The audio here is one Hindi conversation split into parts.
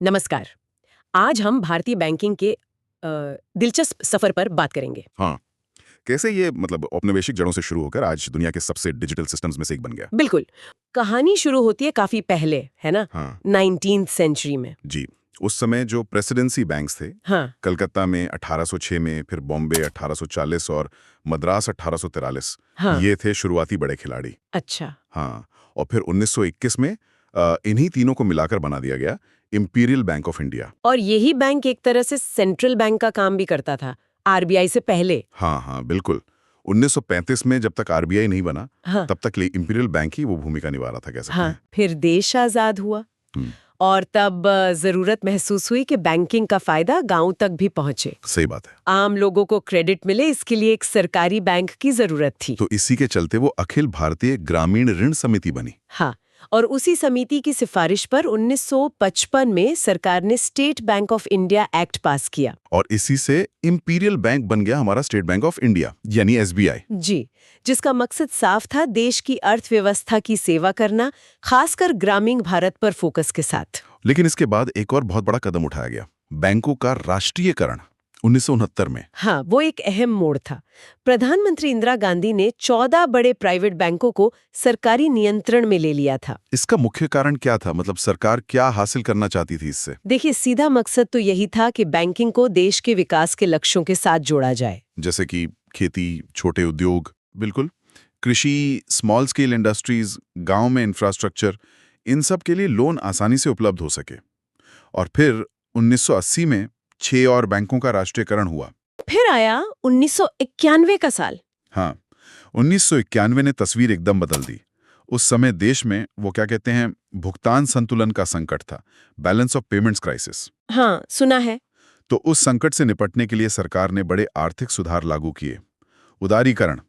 नमस्कार। आज हम भारतीय बैंकिंग के दिलचस्प सफर पर बात करेंगे। हाँ, कैसे ये औपनिवेशिक जड़ों से शुरू होकर आज दुनिया के सबसे डिजिटल सिस्टम्स में से एक बन गया। बिल्कुल। कहानी शुरू होती है काफी पहले, है ना? हाँ 19th सेंचुरी में। जी, उस समय जो प्रेसिडेंसी बैंक्स थे, हाँ। कलकत्ता में 1806 में, फिर बॉम्बे 1840 और मद्रास 1843, हाँ। ये थे शुरुआती बड़े खिलाड़ी। अच्छा। हाँ, और फिर 1921 में इन्हीं तीनों को मिलाकर बना दिया गया इंपीरियल बैंक ऑफ इंडिया। और यही बैंक एक तरह से सेंट्रल बैंक का काम भी करता था, आरबीआई से पहले। हाँ हाँ बिल्कुल। 1935 में जब तक आरबीआई नहीं बना, हाँ। तब तक इंपीरियल बैंक ही वो भूमिका निभा रहा था, कह सकते हाँ, हैं। फिर देश आजाद हुआ हम्म, और तब जरूरत महसूस हुई कि बैंकिंग का फायदा गांव तक भी पहुंचे। सही बात है। आम लोगों को क्रेडिट मिले, इसके लिए एक सरकारी बैंक की जरूरत थी। तो इसी के चलते वो अखिल भारतीय ग्रामीण ऋण समिति बनी। हाँ, और उसी समिति की सिफारिश पर 1955 में सरकार ने state bank of India act पास किया। और इसी से इंपीरियल बैंक बन गया हमारा स्टेट बैंक ऑफ इंडिया, यानी एसबीआई। जी, जिसका मकसद साफ था, देश की अर्थव्यवस्था की सेवा करना, खासकर ग्रामीण भारत पर फोकस के साथ। लेकिन इसके बाद एक और बहुत बड़ा कदम उठाया गया, बैंकों का राष्ट्रीयकरण 1969 में। हाँ, वो एक अहम मोड़ था। प्रधानमंत्री इंदिरा गांधी ने 14 बड़े प्राइवेट बैंकों को सरकारी नियंत्रण में ले लिया था। इसका मुख्य कारण क्या था? सरकार क्या हासिल करना चाहती थी इससे? देखिए, सीधा मकसद तो यही था कि बैंकिंग को देश के विकास के लक्ष्यों के साथ जोड़ा जाए। जैसे कि खेती, छोटे उद्योग, बिल्कुल, कृषि, स्मॉल स्केल इंडस्ट्रीज, गांव में इंफ्रास्ट्रक्चर, इन सब के लिए लोन आसानी से उपलब्ध हो सके। और फिर 1980 में 6 और बैंकों का राष्ट्रीयकरण हुआ। फिर आया 1991 का साल। हाँ, 1991 ने तस्वीर एकदम बदल दी। उस समय देश में वो क्या कहते हैं, भुगतान संतुलन का संकट था, बैलेंस ऑफ पेमेंट्स क्राइसिस। हाँ, सुना है। तो उस संकट से निपटने के लिए सरकार ने बड़े आर्थिक सुधार लागू किए, उदारीकरण,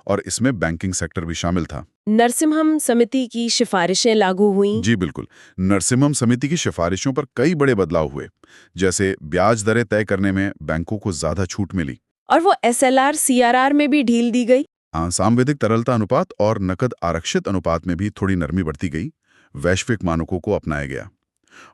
और इसमें बैंकिंग सेक्टर भी शामिल था। नरसिम्हम समिति की सिफारिशें लागू हुईं। जी बिल्कुल, नरसिम्हम समिति की सिफारिशों पर कई बड़े बदलाव हुए, जैसे ब्याज दरें तय करने में बैंकों को ज्यादा छूट मिली, और वो एसएलआर सीआरआर में भी ढील दी गई। सांविधिक तरलता अनुपात और नकद आरक्षित अनुपात में भी थोड़ी नरमी बढ़ती गई, वैश्विक मानकों को अपनाया गया।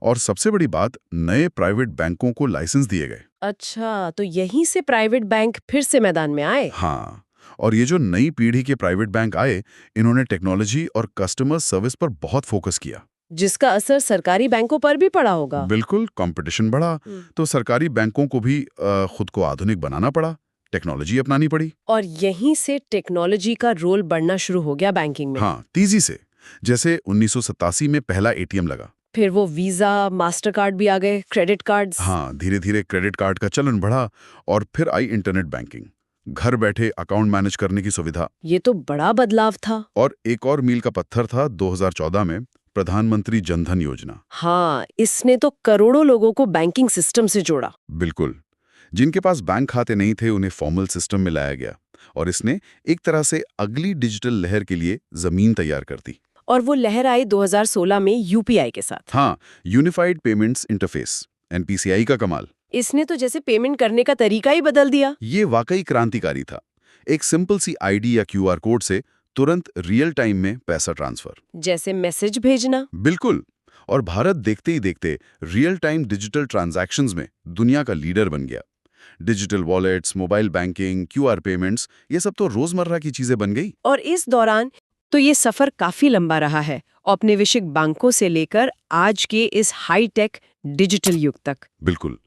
और सबसे बड़ी बात, नए प्राइवेट बैंकों को लाइसेंस दिए गए। अच्छा, तो यहीं से प्राइवेट बैंक फिर से मैदान में आए। हाँ, और ये जो नई पीढ़ी के प्राइवेट बैंक आए, इन्होंने टेक्नोलॉजी और कस्टमर सर्विस पर बहुत फोकस किया, जिसका असर सरकारी बैंकों पर भी पड़ा होगा। बिल्कुल, कंपटीशन बढ़ा, तो सरकारी बैंकों को भी खुद को आधुनिक बनाना पड़ा, टेक्नोलॉजी अपनानी पड़ी। और यहीं से टेक्नोलॉजी का रोल बढ़ना शुरू हो गया बैंकिंग में। हाँ, तेजी से। जैसे 1987 में पहला एटीएम लगा। फिर वो वीजा, मास्टर कार्ड भी आ गए, क्रेडिट कार्ड्स। हाँ, धीरे धीरे क्रेडिट कार्ड का चलन बढ़ा, और फिर आई इंटरनेट बैंकिंग, घर बैठे अकाउंट मैनेज करने की सुविधा। ये तो बड़ा बदलाव था। और एक और मील का पत्थर था 2014 में प्रधानमंत्री जनधन योजना। हाँ, इसने तो करोड़ों लोगों को बैंकिंग सिस्टम से जोड़ा। बिल्कुल, जिनके पास बैंक खाते नहीं थे, उन्हें फॉर्मल सिस्टम में लाया गया, और इसने एक तरह से अगली डिजिटल लहर के लिए जमीन तैयार कर दी। और वो लहर आई 2016 में यूपीआई के साथ। हाँ, यूनिफाइड पेमेंट्स इंटरफेस, एनपीसीआई का कमाल। इसने तो जैसे पेमेंट करने का तरीका ही बदल दिया। ये वाकई क्रांतिकारी था। एक सिंपल सी आईडी या क्यूआर कोड से तुरंत रियल टाइम में पैसा ट्रांसफर, जैसे मैसेज भेजना। बिल्कुल। और भारत देखते ही देखते रियल टाइम डिजिटल ट्रांजैक्शंस में दुनिया का लीडर बन गया। Digital wallets, mobile banking, QR payments, ये सब तो रोजमर्रा की चीजें बन गई। और इस दौरान तो ये सफर काफी लंबा रहा है, औपनिवेशिक बैंकों से लेकर आज के इस हाईटेक डिजिटल युग तक। बिल्कुल,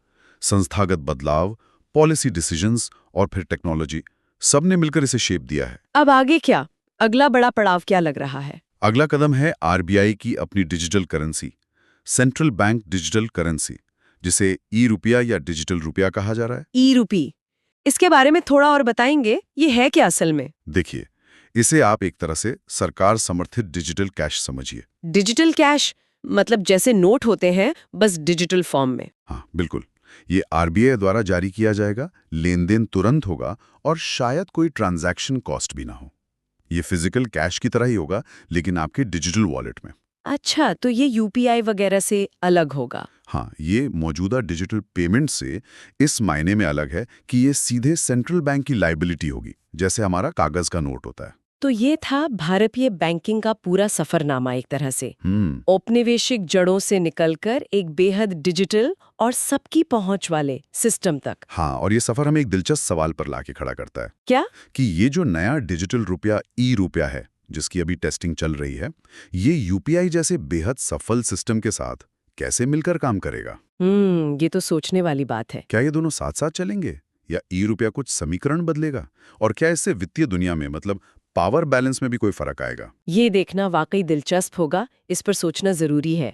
संस्थागत बदलाव, पॉलिसी डिसीजंस और फिर टेक्नोलॉजी, सब ने मिलकर इसे शेप दिया है। अब आगे क्या? अगला बड़ा पड़ाव क्या लग रहा है? अगला कदम है आरबीआई की अपनी digital currency, central bank digital currency, जिसे ई रुपया या डिजिटल रुपया कहा जा रहा है। ई रूपी, इसके बारे में थोड़ा और बताएंगे? ये है क्या असल में? देखिए, इसे आप एक तरह से सरकार समर्थित डिजिटल कैश समझिए। डिजिटल कैश मतलब जैसे नोट होते हैं, बस डिजिटल फॉर्म में। हाँ बिल्कुल, ये आरबीआई द्वारा जारी किया जाएगा, लेन-देन तुरंत होगा, और शायद कोई ट्रांजैक्शन कॉस्ट भी ना हो। ये फिजिकल कैश की तरह ही होगा, लेकिन आपके डिजिटल वॉलेट में। अच्छा, तो ये यूपीआई वगैरह से अलग होगा? हाँ, ये मौजूदा डिजिटल पेमेंट से इस मायने में अलग है कि ये सीधे सेंट्रल बैंक की लायबिलिटी होगी, जैसे हमारा कागज का नोट होता है। तो ये था भारतीय बैंकिंग का पूरा सफरनामा एक तरह से। हम्म। औपनिवेशिक जड़ों से निकलकर एक बेहद डिजिटल और सबकी पहुंच वाले सिस्टम तक। हाँ, और ये सफर हमें एक दिलचस्प सवाल पर लाके खड़ा करता है क्या? कि ये जो नया डिजिटल रुपया ई रुपया है, जिसकी अभी टेस्टिंग चल रही है, ये यूपीआई जैसे बेहद सफल सिस्टम के साथ कैसे मिलकर काम करेगा? ये तो सोचने वाली बात है। क्या ये दोनों साथ साथ चलेंगे या ई रुपया कुछ समीकरण बदलेगा? और क्या इससे वित्तीय दुनिया में मतलब पावर बैलेंस में भी कोई फर्क आएगा? ये देखना वाकई दिलचस्प होगा, इस पर सोचना जरूरी है।